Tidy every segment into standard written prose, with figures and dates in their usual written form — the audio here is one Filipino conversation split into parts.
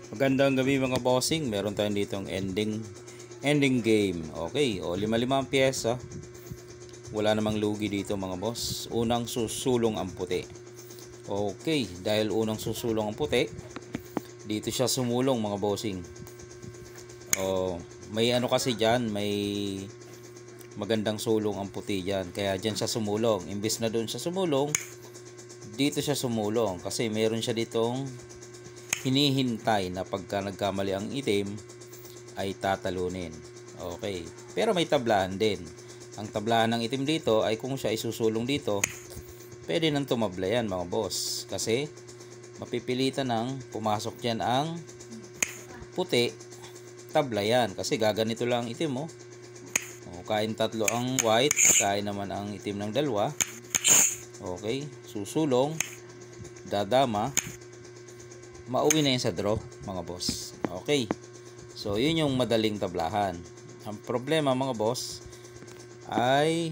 Magandang gabi mga bossing. Meron tayong ditong ending game. Okay, o 5-5 ang pyesa. Wala namang lugi dito mga boss. Unang susulong ang puti. Okay, dahil unang susulong ang puti, dito siya sumulong mga bossing. May ano kasi diyan, may magandang sulong ang puti diyan. Kaya diyan siya sumulong. Imbes na doon siya sumulong, dito siya sumulong kasi meron siya ditong hinihintay na pagka nagkamali ang itim ay tatalunin. Okay. Pero may tablahan din. Ang tablahan ng itim dito ay kung siya isusulong dito, pwede nang tumabla yan mga boss. Kasi mapipilitan ng pumasok dyan ang puti, tabla yan. Kasi gaganito lang ang itim kain tatlo ang white, kain naman ang itim ng dalawa. Okay. Susulong, dadama, mauwi na yun sa draw mga boss. Okay, so yun yung madaling tablahan. Ang problema mga boss ay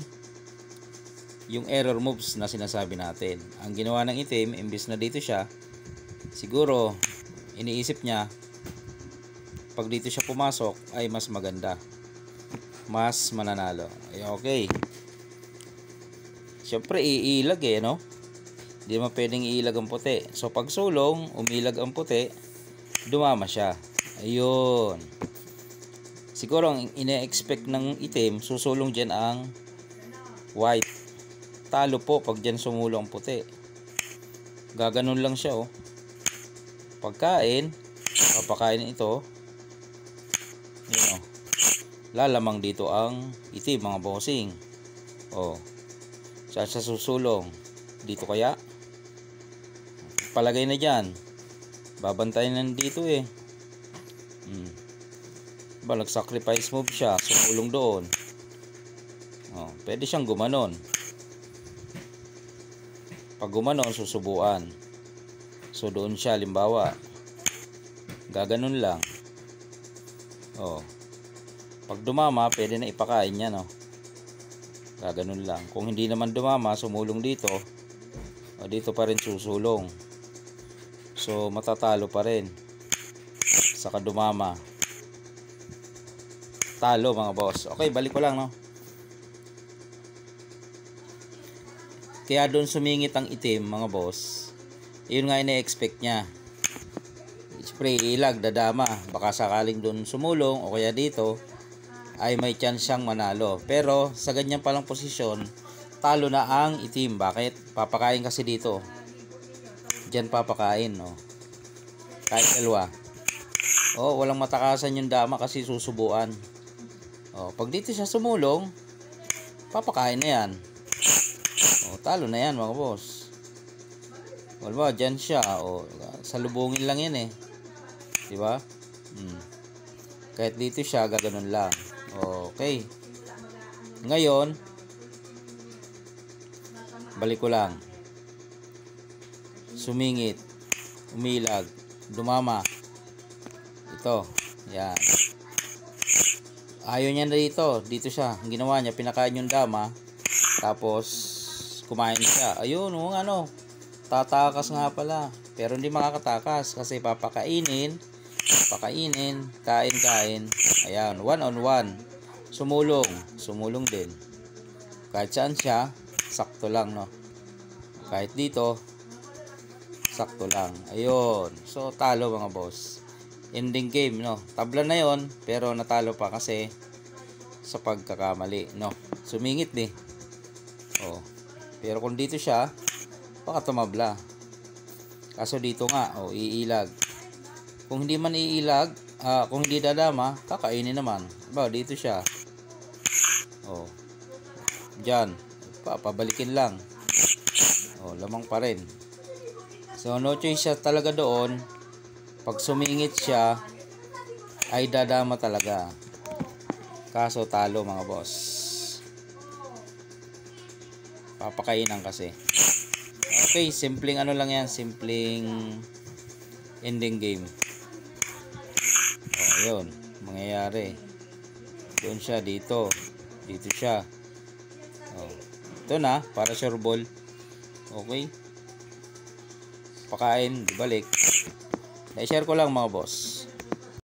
yung error moves na sinasabi natin. Ang ginawa ng itim, imbis na dito siya, siguro iniisip niya pag dito siya pumasok ay mas maganda, mas mananalo. Ay, okay, syempre iilag no. Hindi naman pwedeng iilag ang puti. So pag sulong, umilag ang puti, dumama siya. Ayun. Siguro ang ine-expect ng itim, susulong dyan ang white. Talo po pag dyan sumulong ang puti. Gaganon lang siya Pagkain, papakain ito. Yun lalamang dito ang itim mga bossing. Saan siya susulong? Dito kaya? Palagay na dyan, babantayan na dito nag-sacrifice move siya, sumulong doon. Pwede siyang gumanon. Pag gumanon, susubuan. So doon siya, limbawa gaganon lang. Pag dumama, pwede na ipakain niya gaganon lang. Kung hindi naman dumama, sumulong dito, dito pa rin susulong. So matatalo pa rin. Saka dumama, talo mga boss. Okay, balik ko lang Kaya doon sumingit ang itim mga boss. Yun nga ina-expect niya. Spray ilag, dadama. Baka sakaling doon sumulong o kaya dito ay may chance siyang manalo. Pero sa ganyan palang posisyon, talo na ang itim. Bakit? Papakain kasi dito. Diyan papakain kahit dalawa. Walang matakasan yung dama kasi susubuan. Pag dito siya sumulong, papakain na yan. Talo na yan mga boss. Wala, dyan siya. Salubungin lang yan diba? Kahit dito siya, gaganon lang. Okay. Ngayon, balik ko lang. Sumingit, umilag, dumama. Ito, yan. Ayaw niya na dito. Dito siya. Ang ginawa niya, pinakain yung dama. Tapos, kumain siya. Ayun, tatakas nga pala. Pero hindi makakatakas kasi papakainin, kain. Ayan, 1-on-1. Sumulong din. Kahit saan siya, sakto lang Kahit dito, sakto lang. Ayun. So talo mga boss. Ending game Tabla na yon, pero natalo pa kasi sa pagkakamali Sumingit pero kung dito siya, baka tumabla. Kaso dito nga iilag. Kung hindi man iilag, kung hindi dadama, kakainin naman. Dito siya. Diyan, pabalikin lang. Lamang pa rin. So no choice siya talaga doon. Pag sumingit siya, ay dadama talaga. Kaso talo mga boss. Papakainan kasi. Okay, simpleng lang yan. Simpleng ending game. Yun. Mangyayari. Doon siya, dito. Dito siya. Ito na, para sure ball. Okay. Pakain, balik. I-share ko lang mga boss.